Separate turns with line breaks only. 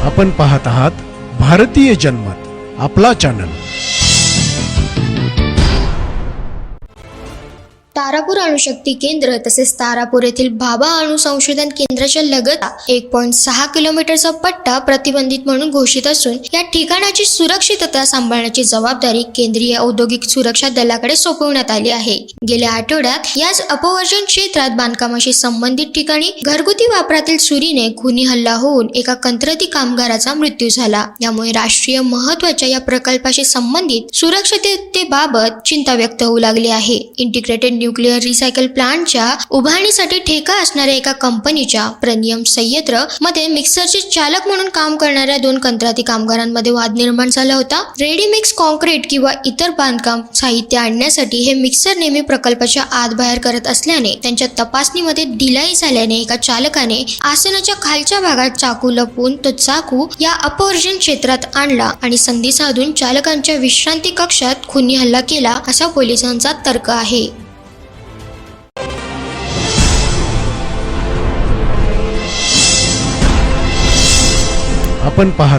आपण पाहत आहात भारतीय जनमत, आपला चॅनल।
तारापूर अणुशक्ती केंद्र तसेच तारापूर येथील भाभा अणु संशोधन केंद्राच्या लगत 1.6 किलोमीटरचा पट्टा प्रतिबंधित म्हणून घोषित असून या ठिकाणाची सुरक्षितता सांभाळण्याची जबाबदारी केंद्रीय औद्योगिक सुरक्षा दलाकडे सोपवण्यात आली आहे। गेल्या आठवड्यात याच अपवर्जन क्षेत्रात बांधकामाशी संबंधित ठिकाणी घरगुती वापरातील सुरीने खुनी हल्ला होऊन एका कंत्राटी कामगाराचा मृत्यू झाला। यामुळे राष्ट्रीय महत्त्वाच्या या प्रकल्पाशी संबंधित सुरक्षिततेबाबत चिंता व्यक्त होऊ लागली आहे। इंटिग्रेटेड न्यूक्लिअर रिसायकल प्लांटच्या उभारणीसाठी ठेका असणाऱ्या एका कंपनीच्या प्रेमियम संयंत्र मध्ये मिक्सरचे चालक म्हणून काम करणाऱ्या 2 कंत्राटी कामगारांमध्ये वाद निर्माण झाला होता। रेडी मिक्स कॉन्क्रीट किंवा इतर बांधकाम साहित्य आणण्यासाठी हे मिक्सर नेहमी प्रकल्पाच्या आत बाहेर करत असल्याने त्यांच्या तपासणीमध्ये ढिलाई झाल्याने एका चालकाने आसनाच्या खालच्या भागात चाकू लपवून तो चाकू या अपवर्जन क्षेत्रात आणला आणि संधी साधून चालकांच्या विश्रांती कक्षात खुनी हल्ला केला, असा पोलिसांचा तर्क आहे।
आपण पाहत